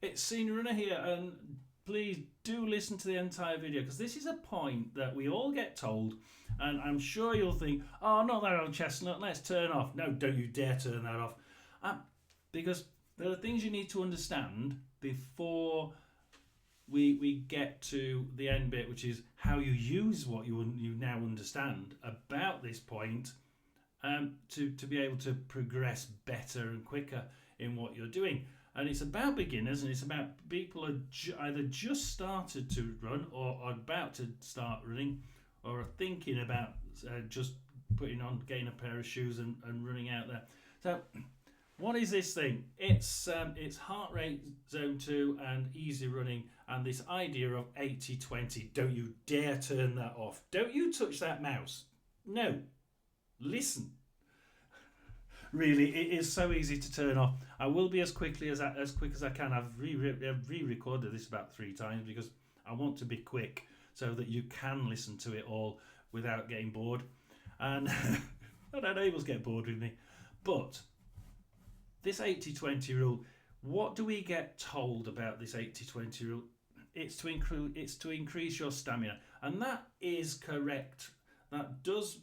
It's Senior Runner here, and please do listen to the entire video because this is a point that we all get told, and I'm sure you'll think, oh, not that old chestnut, let's turn off. No, don't you dare turn that off. Because there are things you need to understand before we get to the end bit, which is how you use what you now understand about this point to be able to progress better and quicker in what you're doing. And it's about beginners, and it's about people who either just started to run or are about to start running or are thinking about just getting a pair of shoes and running out there. So what is this thing? It's heart rate zone 2 and easy running, and this idea of 80-20. Don't you dare turn that off. Don't you touch that mouse. No. Listen. Really, it is so easy to turn off. I will be as quick as I can. I've re-recorded this about 3 times because I want to be quick so that you can listen to it all without getting bored. And I don't know, able to get bored with me. But this 80-20 rule, what do we get told about this 80-20 rule? It's to increase your stamina, and that is correct. That does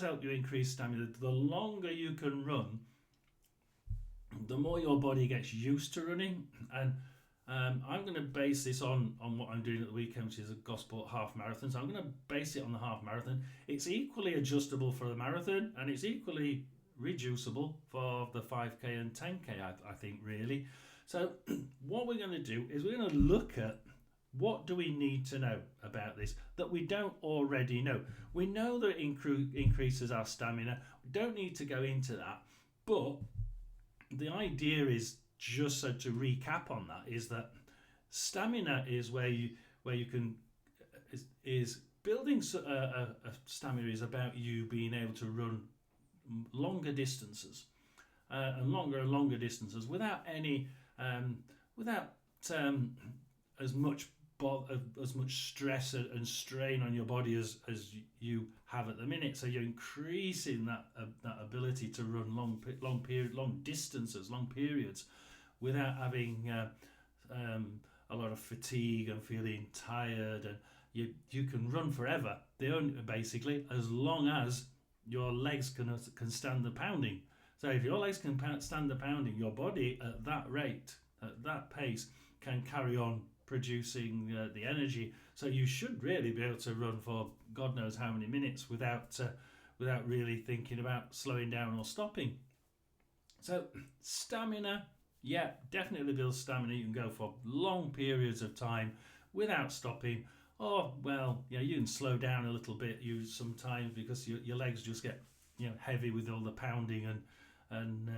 help you increase stamina. The longer you can run, the more your body gets used to running. And I'm going to base this on what I'm doing at the weekend, which is a Gosport half marathon. So I'm going to base it on the half marathon. It's equally adjustable for the marathon, and it's equally reducible for the 5k and 10k, I think, really. So what we're going to do is we're going to look at what do we need to know about this that we don't already know. We know that it increases our stamina. We don't need to go into that. But the idea is, just so to recap on that, is that stamina is where you can is building a stamina is about you being able to run longer distances and longer distances without any as much stress and strain on your body as you have at the minute. So you're increasing that ability to run long distances, long periods, without having a lot of fatigue and feeling tired. And you can run forever. Basically, as long as your legs can stand the pounding. So if your legs can stand the pounding, your body at that rate, at that pace, can carry on producing the energy. So you should really be able to run for God knows how many minutes without really thinking about slowing down or stopping. So stamina, yeah, definitely builds stamina. You can go for long periods of time without stopping. Or, well, yeah, you can slow down a little bit sometimes because your legs just get heavy with all the pounding and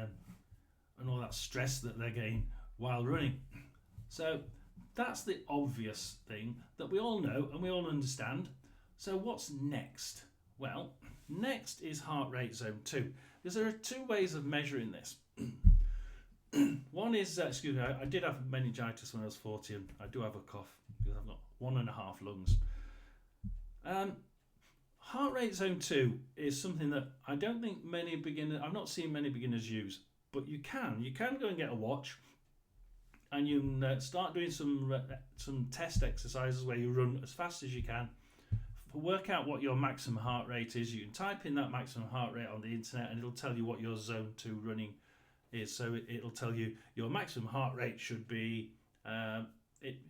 all that stress that they're getting while running. So that's the obvious thing that we all know and we all understand. So what's next? Well, next is heart rate zone 2, because there are 2 ways of measuring this. One is, excuse me, I did have meningitis when I was 40, and I do have a cough because I've got 1.5 lungs. Heart rate zone 2 is something that I don't think I've not seen many beginners use, but you can go and get a watch, and you can start doing some test exercises where you run as fast as you can. Work out what your maximum heart rate is. You can type in that maximum heart rate on the internet, and it'll tell you what your zone 2 running is. So it'll tell you your maximum heart rate should be.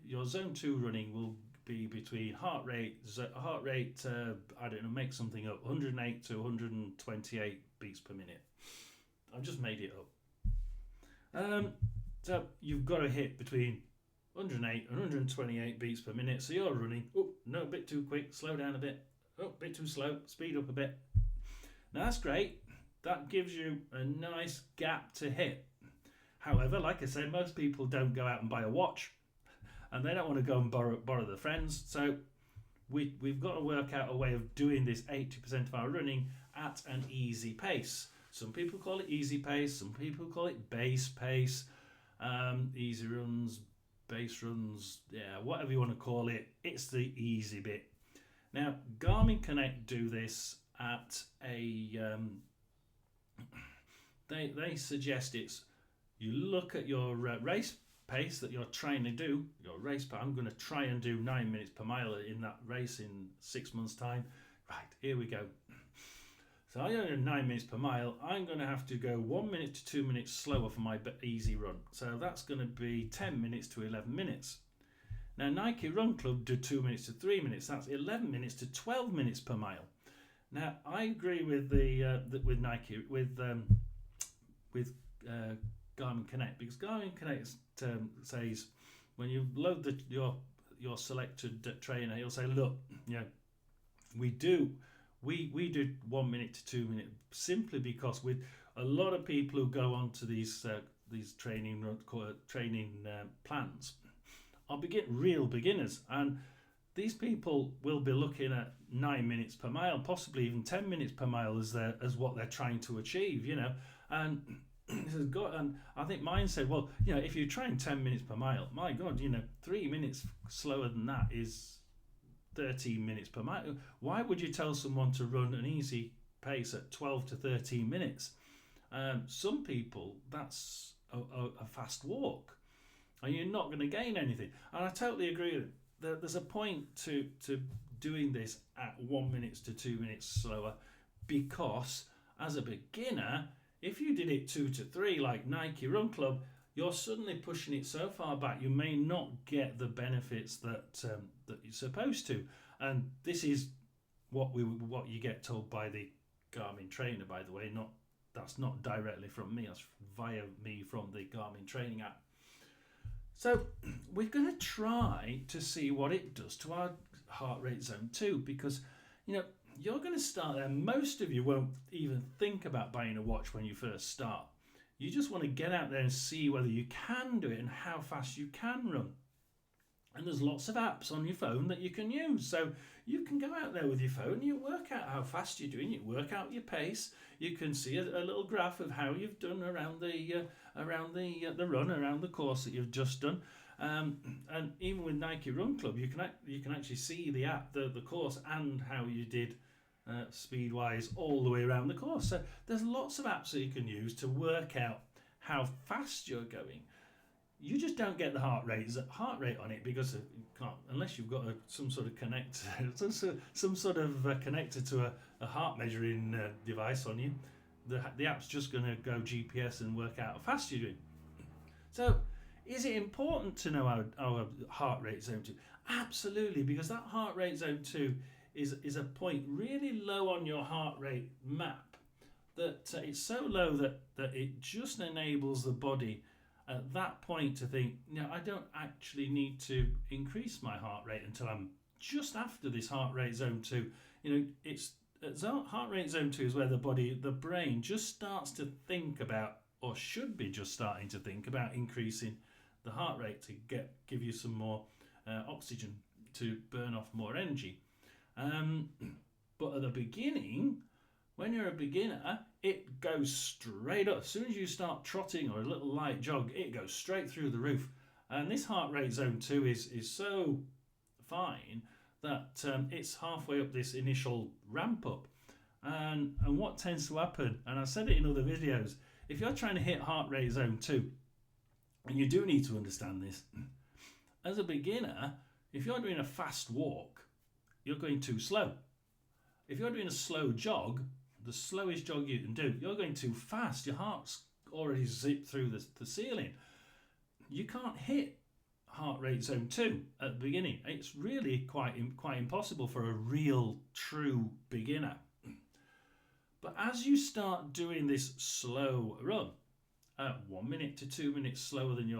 Your zone 2 running will be between heart rate. I don't know, make something up. 108 to 128 beats per minute. I've just made it up. So you've got to hit between 108 and 128 beats per minute. So you're running. Oh, no, a bit too quick. Slow down a bit. Oh, a bit too slow. Speed up a bit. Now that's great. That gives you a nice gap to hit. However, like I said, most people don't go out and buy a watch, and they don't want to go and borrow their friends. So we've got to work out a way of doing this 80% of our running at an easy pace. Some people call it easy pace. Some people call it base pace. Easy runs, base runs, yeah, whatever you want to call it. It's the easy bit. Now, Garmin Connect do this at they suggest you look at your race pace that you're trying to do, your race, but I'm going to try and do 9 minutes per mile in that race in 6 months' time. Right, here we go. So I only 9 minutes per mile. I'm going to have to go 1 minute to 2 minutes slower for my easy run. So that's going to be 10 minutes to 11 minutes. Now Nike Run Club do 2 minutes to 3 minutes. That's 11 minutes to 12 minutes per mile. Now I agree with with Nike with Garmin Connect, because Garmin Connect says when you load your selected trainer, he'll say, look, we do 1 minute to 2 minutes simply because with a lot of people who go onto these training plans are real beginners, and these people will be looking at 9 minutes per mile, possibly even 10 minutes per mile as what they're trying to achieve, and and I think mine said, well, if you're trying 10 minutes per mile, my God, 3 minutes slower than that is 13 minutes per mile. Why would you tell someone to run an easy pace at 12 to 13 minutes? Some people, that's a fast walk, and you're not going to gain anything. And I totally agree with it. There's a point to doing this at 1 minute to 2 minutes slower, because as a beginner, if you did it 2 to 3 like Nike Run Club, you're suddenly pushing it so far back you may not get the benefits that you're supposed to. And this is what you get told by the Garmin trainer, by the way. That's not directly from me, that's via me from the Garmin training app. So we're going to try to see what it does to our heart rate zone 2, because you're going to start there. Most of you won't even think about buying a watch when you first start. You just want to get out there and see whether you can do it and how fast you can run. And there's lots of apps on your phone that you can use. So you can go out there with your phone, you work out how fast you're doing, you work out your pace. You can see a little graph of how you've done around the run, around the course that you've just done. And even with Nike Run Club, you can actually see the app, the course, and how you did speed-wise all the way around the course. So there's lots of apps that you can use to work out how fast you're going. You just don't get the heart rate on it, because you can't, unless you've got some sort of connector, some sort of connector to a heart measuring device on you. The app's just going to go GPS and work out how fast you're doing. So is it important to know our heart rate zone 2? Absolutely, because that heart rate zone 2 is a point really low on your heart rate map, that it's so low that it just enables the body at that point to think, I don't actually need to increase my heart rate until I'm just after this heart rate zone 2. It's heart rate zone 2 is where the brain just starts to think about, or should be just starting to think about, increasing the heart rate to give you some more oxygen to burn off more energy. But at the beginning, when you're a beginner, it goes straight up. As soon as you start trotting or a little light jog, it goes straight through the roof. And this heart rate zone 2 is so fine that it's halfway up this initial ramp up. And what tends to happen, and I've said it in other videos, if you're trying to hit heart rate zone 2, and you do need to understand this, as a beginner, if you're doing a fast walk, you're going too slow. If you're doing a slow jog, the slowest jog you can do, you're going too fast. Your heart's already zipped through the ceiling. You can't hit heart rate zone 2 at the beginning. It's really quite impossible for a real, true beginner. But as you start doing this slow run, 1 minute to 2 minutes slower than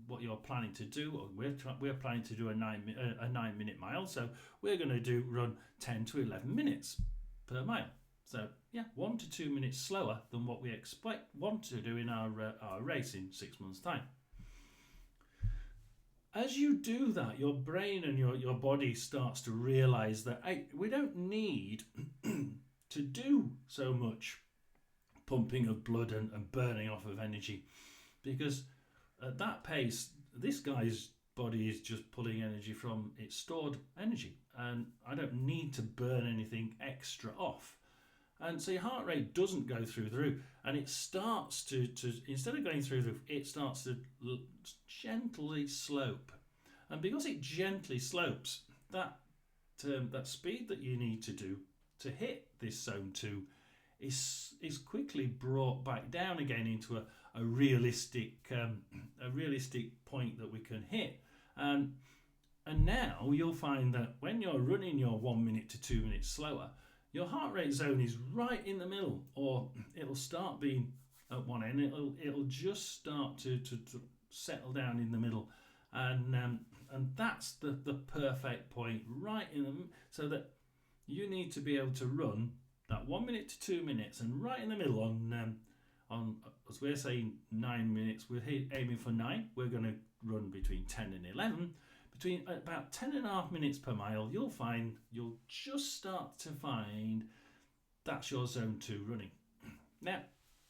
what you're planning to do, or we're planning to do a 9 minute mile, so we're going to run 10 to 11 minutes per mile. So 1 to 2 minutes slower than what we want to do in our race in 6 months' time. As you do that, your brain and your body starts to realize that we don't need to do so much pumping of blood and burning off of energy, because at that pace, this guy's body is just pulling energy from its stored energy, and I don't need to burn anything extra off. And so your heart rate doesn't go through the roof, and it starts to instead of going through the roof, it starts to gently slope. And because it gently slopes, that speed that you need to do to hit this zone 2 is quickly brought back down again into a realistic point that we can hit. And now you'll find that when you're running your 1 minute to 2 minutes slower, your heart rate zone is right in the middle, or it'll start being at one end. It'll just start to settle down in the middle, and that's the perfect point, right in them, so that you need to be able to run that 1 minute to 2 minutes, and right in the middle on as we're saying 9 minutes, we're aiming for 9. We're going to run between 10 and 11. Between about 10.5 minutes per mile, you'll just start to find that's your zone 2 running. Now,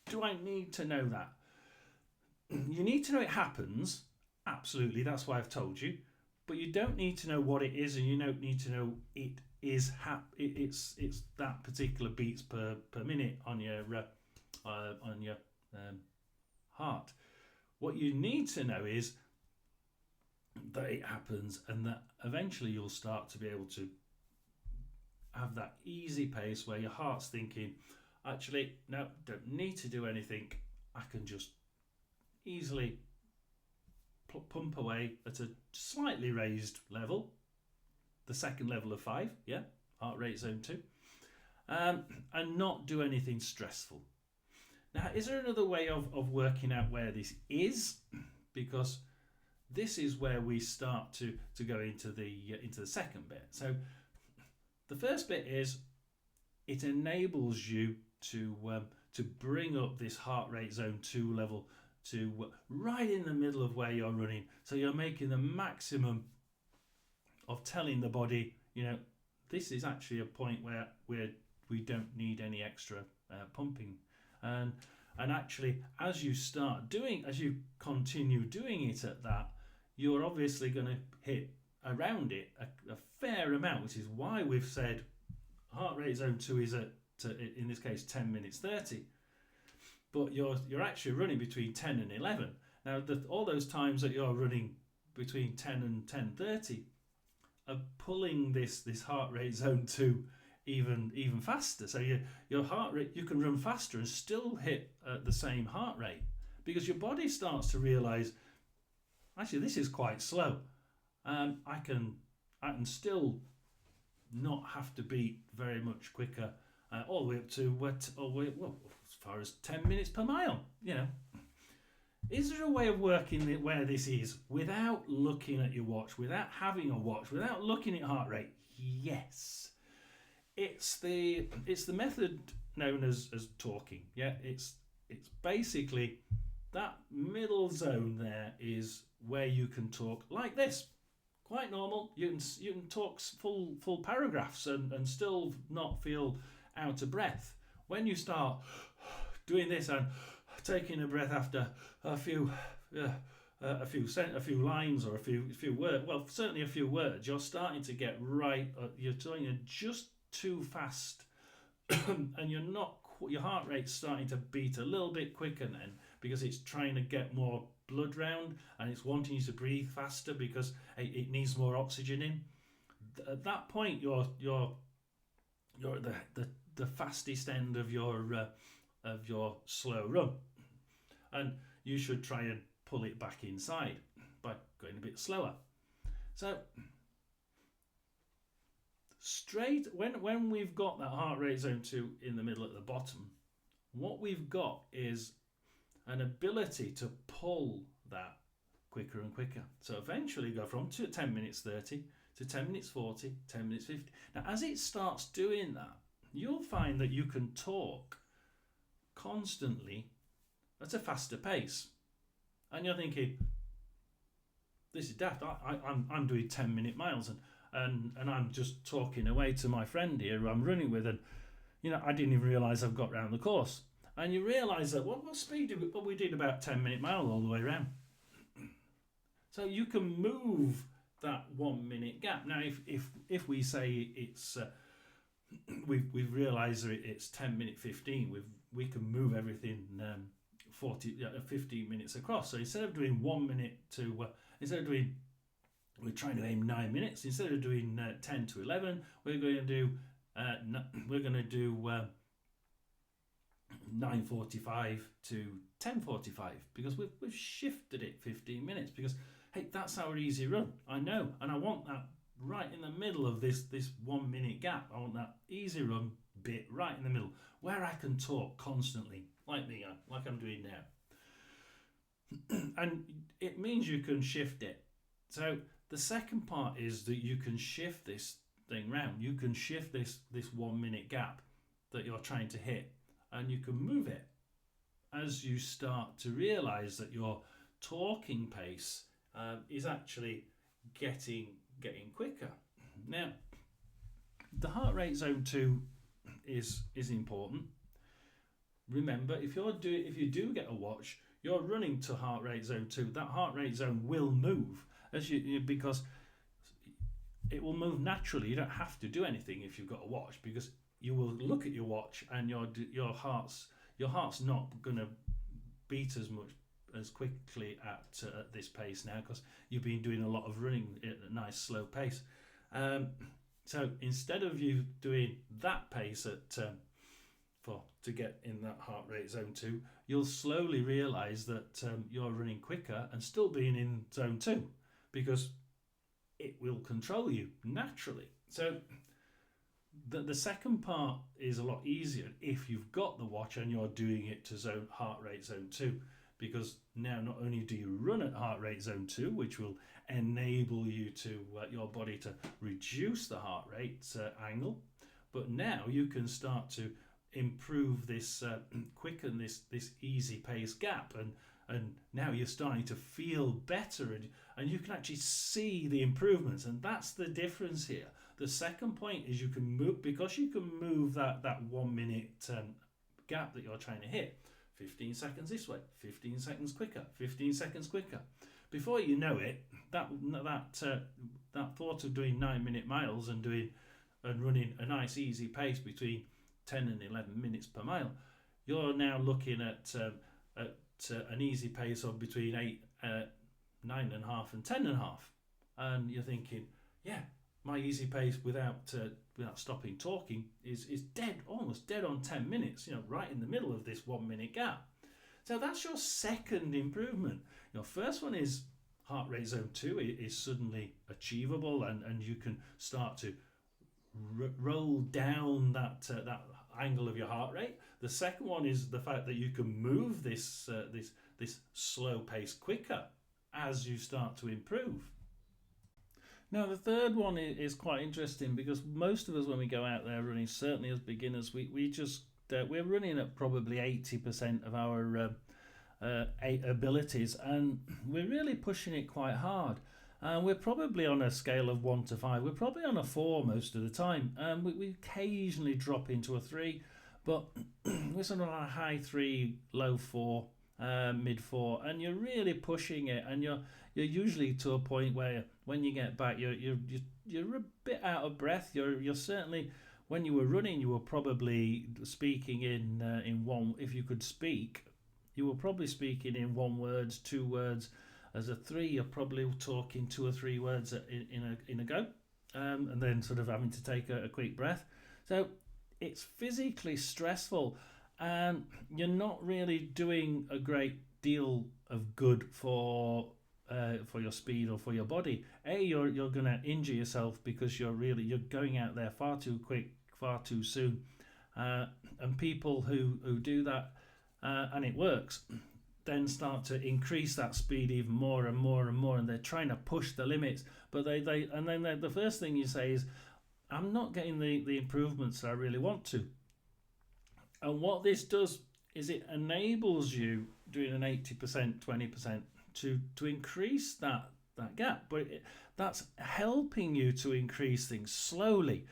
do I need to know that? You need to know it happens. Absolutely, that's why I've told you. But you don't need to know what it is, and you don't need to know it is it's that particular beats per minute on your heart. What you need to know is that it happens, and that eventually you'll start to be able to have that easy pace where your heart's thinking, actually, no, don't need to do anything. I can just easily pump away at a slightly raised level, the second level of 5, heart rate zone 2, and not do anything stressful. Now, is there another way of working out where this is? Because this is where we start to go into the second bit. So the first bit is it enables you to bring up this heart rate zone 2 level to right in the middle of where you're running. So you're making the maximum of telling the body, this is actually a point where we don't need any extra pumping. And actually, as you continue doing it at that, you're obviously going to hit around it a fair amount, which is why we've said heart rate zone 2 is in this case 10 minutes 30. But you're actually running between 10 and 11. Now, all those times that you're running between 10 and 10:30 are pulling this heart rate zone 2 even faster. So your heart rate, you can run faster and still hit the same heart rate, because your body starts to realise, actually, this is quite slow. I can still not have to beat very much quicker, all the way up to as far as 10 minutes per mile. Is there a way of working where this is without looking at your watch, without having a watch, without looking at heart rate? Yes. It's the method known as talking. It's basically that middle zone there is where you can talk like this. Quite normal. You can talk full paragraphs and still not feel out of breath. When you start doing this and taking a breath after a few lines or a few words, well, certainly a few words, you're starting to get you're doing just too fast, and your heart rate's starting to beat a little bit quicker then, because it's trying to get more blood round, and it's wanting you to breathe faster because it needs more oxygen in. At that point, you're at the fastest end of your slow run, and you should try and pull it back inside by going a bit slower. So straight when we've got that heart rate zone 2 in the middle at the bottom, what we've got is an ability to pull that quicker and quicker. So eventually go from 10 minutes 30 to 10 minutes 40, 10 minutes 50. Now, as it starts doing that, you'll find that you can talk constantly at a faster pace. And you're thinking, this is daft. I'm doing 10-minute miles and I'm just talking away to my friend here who I'm running with, and I didn't even realise I've got round the course. And you realise that what speed did we? Well, we did about 10-minute mile all the way around. So you can move that 1 minute gap. Now, if we say it's we've realised that it's 10 minute 15. We can move everything 15 minutes across. So instead of doing 1 minute to instead of doing, we're trying to aim 9 minutes. Instead of doing 10 to 11, we're going to do 9:45 to 10:45, because we've shifted it 15 minutes, because hey, that's our easy run. I know, and I want that right in the middle of this 1 minute gap. I want that easy run bit right in the middle where I can talk constantly like I'm doing now. And it means you can shift it. So the second part is that you can shift this thing round. You can shift this 1 minute gap that you're trying to hit, and you can move it as you start to realize that your talking pace is actually getting quicker. Now, the heart rate zone 2 is important. Remember, if you do get a watch, you're running to heart rate zone 2. That heart rate zone will move because it will move naturally. You don't have to do anything if you've got a watch, because you will look at your watch and your heart's not going to beat as quickly at this pace now, because you've been doing a lot of running at a nice slow pace. So instead of you doing that pace to get in that heart rate zone 2, you'll slowly realise that you're running quicker and still being in zone 2, because it will control you naturally. So the second part is a lot easier if you've got the watch and you're doing it to heart rate zone 2, because now not only do you run at heart rate zone 2, which will enable you to your body to reduce the heart rate angle, but now you can start to improve this quicken this easy pace gap, and now you're starting to feel better, and you can actually see the improvements. And that's the difference here. The second point is you can move, because you can move that 1 minute gap that you're trying to hit 15 seconds this way, 15 seconds quicker, 15 seconds quicker. Before you know it, that thought of doing 9 minute miles and running a nice easy pace between 10 and 11 minutes per mile, you're now looking at an easy pace of between 9.5 and 10.5, and you're thinking, yeah, my easy pace without stopping talking is almost dead on 10 minutes, right in the middle of this 1 minute gap. So that's your second improvement. Your first one is heart rate zone 2 is suddenly achievable, and you can start to roll down that angle of your heart rate. The second one is the fact that you can move this slow pace quicker as you start to improve. Now, the third one is quite interesting, because most of us, when we go out there running, certainly as beginners, we're running at probably 80% of our abilities, and we're really pushing it quite hard. We're probably on a scale of 1 to 5. We're probably on a 4 most of the time. We occasionally drop into a 3, but we're sort of on a high 3, low 4, mid 4, and you're really pushing it, and you're usually to a point where when you get back, you're a bit out of breath. You're certainly, when you were running, you were probably speaking in one. If you could speak, you were probably speaking in 1 word, 2 words. As a 3, you're probably talking 2 or 3 words in a go, and then sort of having to take a quick breath. So it's physically stressful, and you're not really doing a great deal of good for your speed or for your body. You're going to injure yourself, because you're going out there far too quick, far too soon, and people who do that and it works, then start to increase that speed even more and more and more, and they're trying to push the limits. But the first thing you say is, I'm not getting the improvements that I really want to. And what this does is it enables you, doing an 80%, 20%, to increase that gap. But that's helping you to increase things slowly.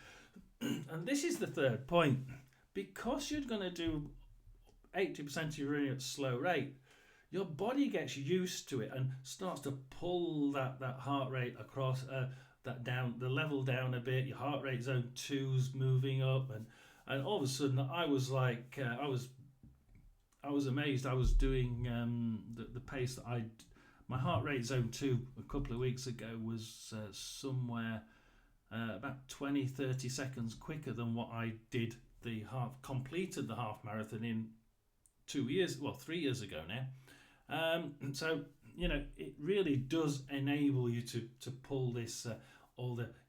And this is the third point. Because you're going to do 80% of your running at a slow rate, your body gets used to it and starts to pull that heart rate across the level down a bit. Your heart rate zone two's moving up, and all of a sudden I was like, I was amazed. I was doing the pace that my heart rate zone 2 a couple of weeks ago was somewhere about 20-30 seconds quicker than what I did completed the half marathon in 3 years ago now. So it really does enable you to pull this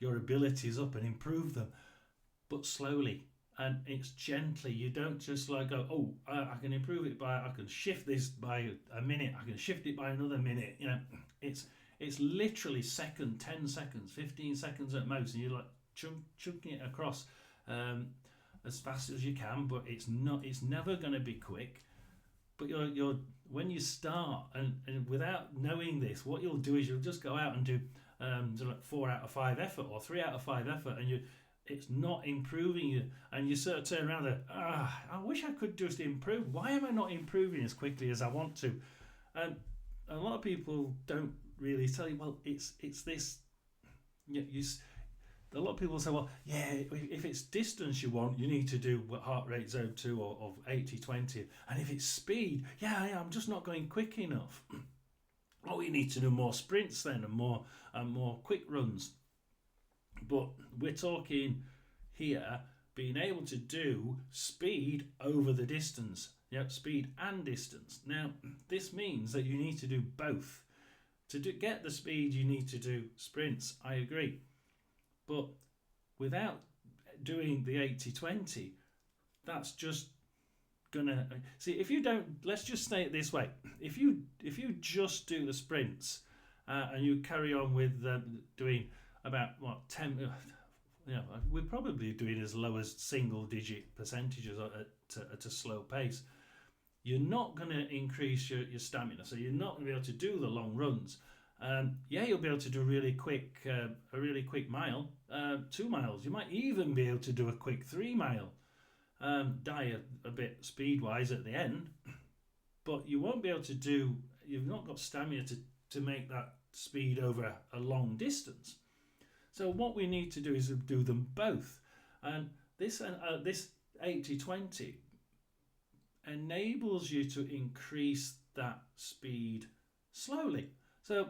your abilities up and improve them, but slowly. And it's gently. You don't just like go, I can improve it I can shift this by a minute, I can shift it by another minute. It's literally 10 seconds, 15 seconds at most, and you're like chunking it across as fast as you can. But it's never going to be quick. But you're when you start and without knowing this, what you'll do is you'll just go out and do like 4 out of 5 effort or 3 out of 5 effort, and it's not improving you, and you sort of turn around and I wish I could just improve. Why am I not improving as quickly as I want to? And a lot of people don't really tell you, well, it's this. A lot of people say, well, yeah, if it's distance you want, you need to do heart rate zone 2 of 80-20, and if it's speed, I'm just not going quick enough. Oh, you need to do more sprints then, and more quick runs. But we're talking here being able to do speed over the distance. Speed and distance. Now, this means that you need to do both. To get the speed, you need to do sprints. I agree. But without doing the 80-20, that's just gonna see. If you don't, let's just say it this way: if you just do the sprints and you carry on with doing about 10, we're probably doing as low as single digit percentages at a slow pace. You're not going to increase your stamina, so you're not going to be able to do the long runs. You'll be able to do a really quick mile, 2 miles. You might even be able to do a quick 3 mile, die a bit speed wise at the end, but you won't be able to do. You've not got stamina to make that speed over a long distance. So what we need to do is do them both, and this 80-20 enables you to increase that speed slowly. So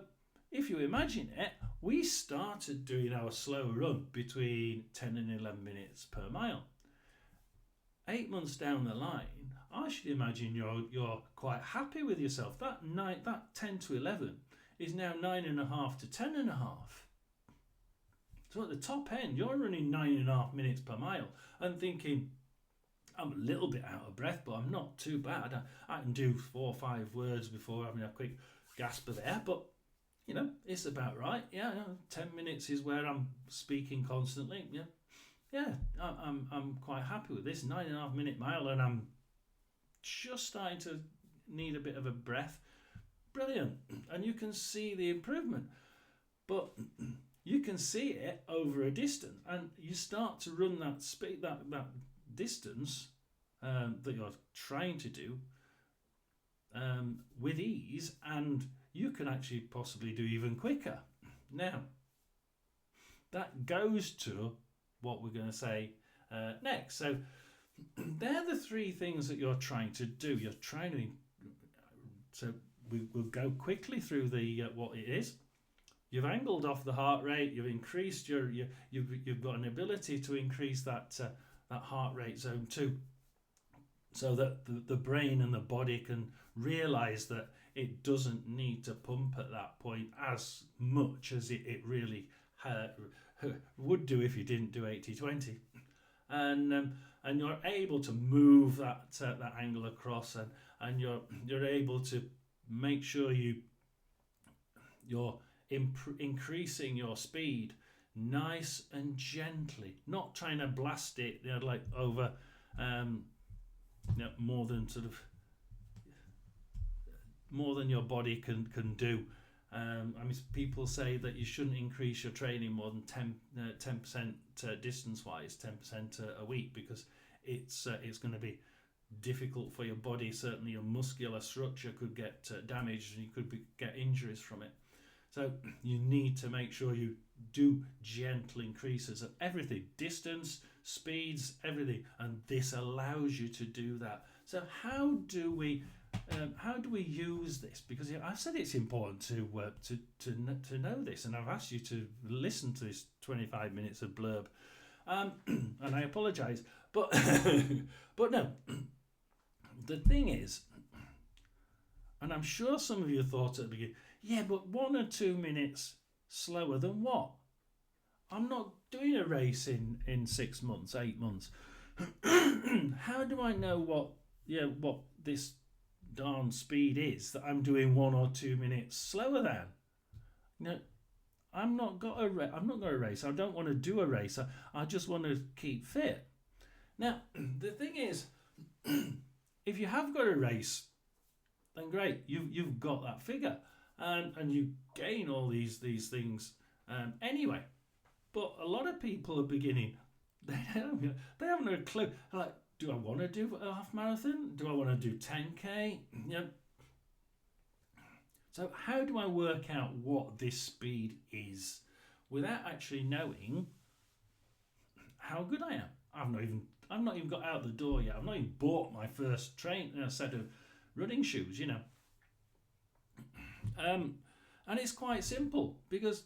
if you imagine it, we started doing our slow run between 10 and 11 minutes per mile. 8 months down the line, I should imagine you're quite happy with yourself. That 10 to 11 is now 9.5 to 10.5. So at the top end, you're running 9.5 minutes per mile and thinking, I'm a little bit out of breath, but I'm not too bad. I can do 4 or 5 words before having a quick gasp of air, but it's about right. 10 minutes is where I'm speaking constantly. I'm quite happy with this 9.5 minute mile, and I'm just starting to need a bit of a breath. Brilliant. And you can see the improvement, but you can see it over a distance, and you start to run that speed, that distance that you're trying to do with ease, and you can actually possibly do even quicker. Now, that goes to what we're going to say next. So they're the 3 things that you're trying to do. You're trying to. So we'll go quickly through the what it is. You've angled off the heart rate. You've increased you've got an ability to increase that heart rate zone 2, so that the brain and the body can realise that it doesn't need to pump at that point as much as it really would do if you didn't do 80-20, and you're able to move that angle across, and you're able to make sure you're increasing your speed nice and gently, not trying to blast it like over more than your body can do. People say that you shouldn't increase your training more than 10% distance wise, 10% a week, because it's going to be difficult for your body. Certainly your muscular structure could get damaged, and you could get injuries from it. So you need to make sure you do gentle increases of everything, distance, speeds, everything, and this allows you to do that. So how do we use this? Because I've said it's important to know this, and I've asked you to listen to this 25 minutes of blurb, and I apologise, but but no. The thing is, and I'm sure some of you thought at the beginning, yeah, but 1 or 2 minutes slower than what? I'm not doing a race in 6 months, 8 months. How do I know what this darn speed is that I'm doing 1 or 2 minutes slower than? No, I'm not got a race. I don't want to do a race. I just want to keep fit. Now, the thing is, if you have got a race, then great, you've got that figure, and you gain all these things anyway. But a lot of people are beginning. They haven't a clue. Like, do I want to do a half marathon? Do I want to do 10k? So how do I work out what this speed is without actually knowing how good I am? I've not even got out the door yet. I've not even bought my first set of running shoes, and it's quite simple, because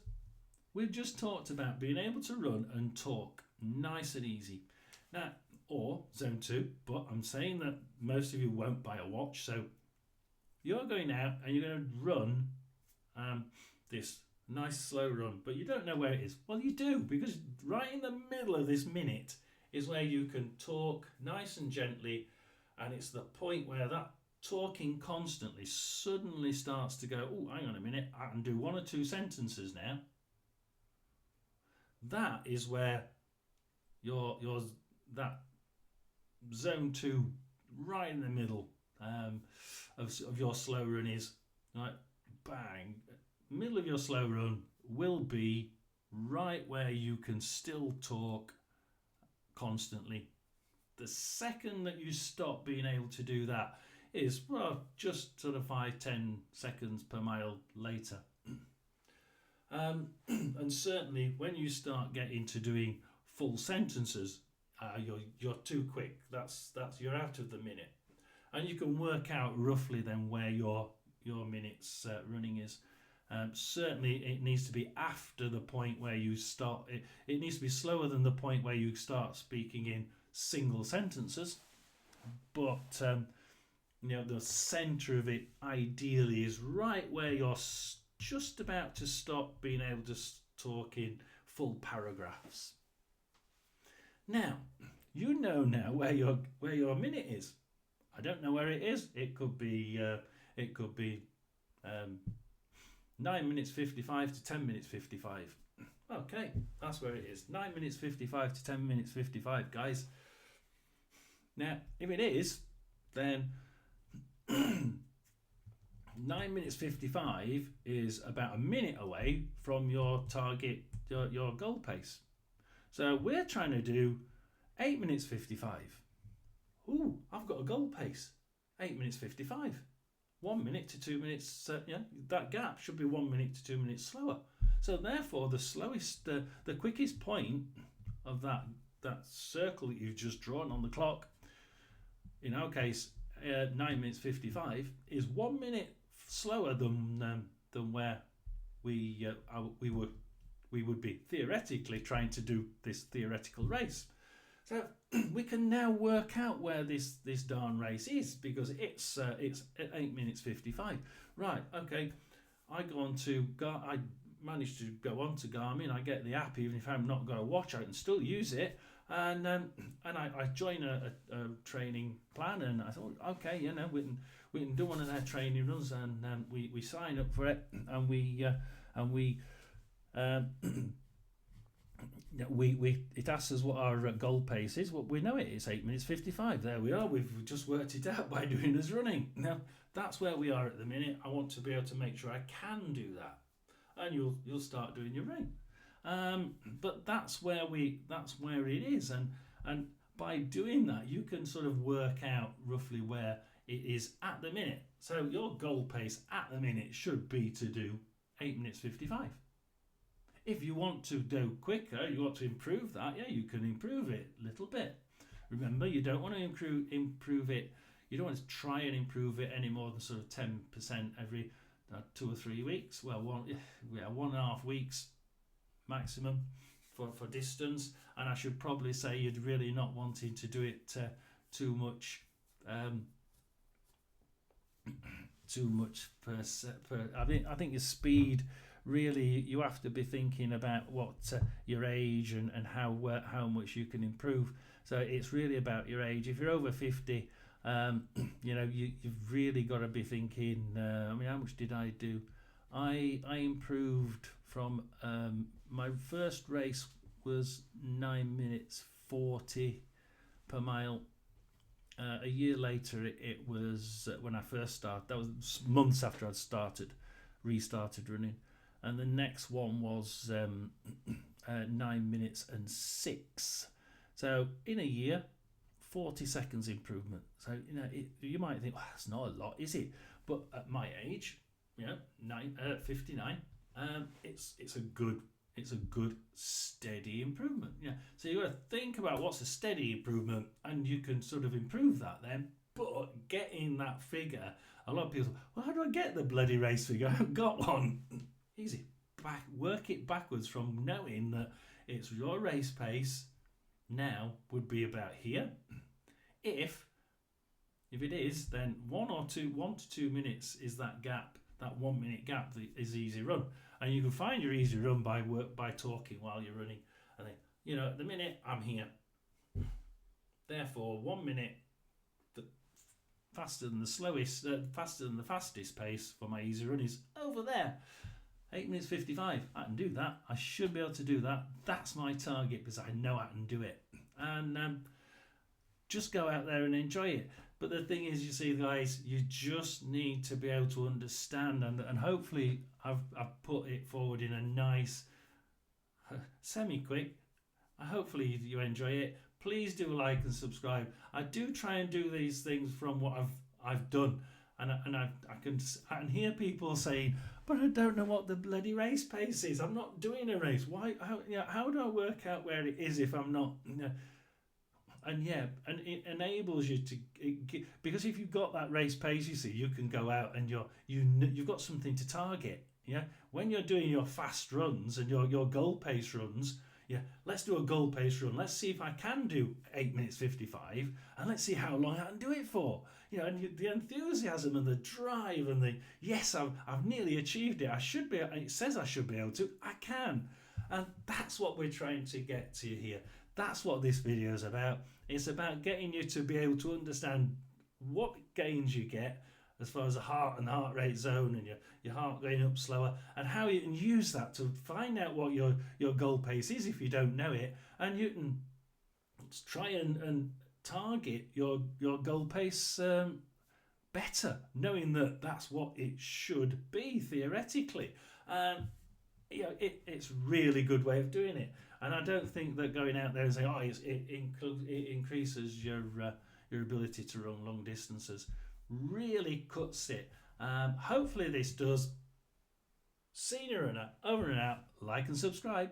we've just talked about being able to run and talk nice and easy. Now, or zone 2, but I'm saying that most of you won't buy a watch, so you're going out and you're going to run this nice slow run, but you don't know where it is. Well, you do, because right in the middle of this minute is where you can talk nice and gently, and it's the point where that talking constantly suddenly starts to go, oh, hang on a minute, I can do 1 or 2 sentences now. That is where your that zone 2, right in the middle of your slow run is. Like, bang, middle of your slow run will be right where you can still talk constantly. The second that you stop being able to do that is, well, just sort of 5-10 seconds per mile later. And certainly when you start getting to doing full sentences, you're too quick. That's you're out of the minute, and you can work out roughly then where your minutes running is. Certainly it needs to be after the point where you start. It needs to be slower than the point where you start speaking in single sentences, but the center of it ideally is right where you're just about to stop being able to talk in full paragraphs. Now, you know now where your minute is. I don't know where it is. It could be 9 minutes 55 to 10 minutes 55. Okay, that's where it is. 9 minutes 55 to 10 minutes 55, guys. Now, if it is, then 9 minutes 55 is about a minute away from your target, your goal pace. So we're trying to do 8 minutes 55. Ooh, I've got a goal pace. 8 minutes 55. 1 minute to 2 minutes, that gap should be 1 minute to 2 minutes slower. So therefore, the quickest point of that circle that you've just drawn on the clock, in our case, 9 minutes 55, is 1 minute slower than where we would be theoretically trying to do this theoretical race. So we can now work out where this darn race is, because it's at 8 minutes 55. Right, okay. I managed to go on to Garmin. I get the app, even if I've not got a watch, I can still use it. And I join a training plan, and I thought, okay, we can do one of their training runs, and we sign up for it, and we it asks us what our goal pace is. Well, we know it is 8 minutes 55. There we are. We've just worked it out by doing this running. Now that's where we are at the minute. I want to be able to make sure I can do that, and you'll start doing your running. But that's where it is, and by doing that, you can sort of work out roughly where it is at the minute. So your goal pace at the minute should be to do 8 minutes 55. If you want to go quicker, you want to improve that, yeah, you can improve it a little bit. Remember, you don't want to improve it. You don't want to try and improve it any more than sort of 10% every 2 or 3 weeks. Well, 1.5 weeks maximum for distance. And I should probably say you'd really not wanting to do it too much. Too much per. I think your speed. Really, you have to be thinking about what your age and how much you can improve. So it's really about your age. If you're over 50, you've really got to be thinking. How much did I do? I improved from my first race was 9 minutes 40 per mile. A year later, it was when I first started. That was months after I'd restarted running. And the next one was 9 minutes and 6. So in a year, 40 seconds improvement. So you might think, well, that's not a lot, is it? But at my age, 59, it's a good steady improvement. Yeah. So you got to think about what's a steady improvement, and you can sort of improve that then. But getting that figure, a lot of people, well, how do I get the bloody race figure? I haven't got one. Easy. Work it backwards from knowing that it's your race pace now would be about here. If it is, then 1 to 2 minutes is that gap, that 1 minute gap that is easy run. And you can find your easy run by talking while you're running. And then, at the minute I'm here. Therefore, 1 minute faster than the fastest pace for my easy run is over there. 8 minutes 55. I can do that. I should be able to do that. That's my target because I know I can do it. And just go out there and enjoy it. But the thing is, you see, guys, you just need to be able to understand, and hopefully I've put it forward in a nice, semi-quick. Hopefully you enjoy it. Please do like and subscribe. I do try and do these things from what I've done. And I can hear people saying, but I don't know what the bloody race pace is. I'm not doing a race. Why? How do I work out where it is if I'm not? And it enables you to, because if you've got that race pace, you see, you can go out and you've got something to target. Yeah, when you're doing your fast runs and your goal pace runs. Yeah, let's do a goal pace run. Let's see if I can do 8 minutes 55, and let's see how long I can do it for. And the enthusiasm and the drive and the yes, I've nearly achieved it. I should be. It says I should be able to. I can, and that's what we're trying to get to here. That's what this video is about. It's about getting you to be able to understand what gains you get as far as the heart and heart rate zone and your heart going up slower, and how you can use that to find out what your goal pace is if you don't know it, and you can try and target your goal pace better, knowing that that's what it should be theoretically. And it's really good way of doing it. And I don't think that going out there and saying, it increases your ability to run long distances really cuts it. Hopefully this does. Senior Runner, over and out. Like and subscribe.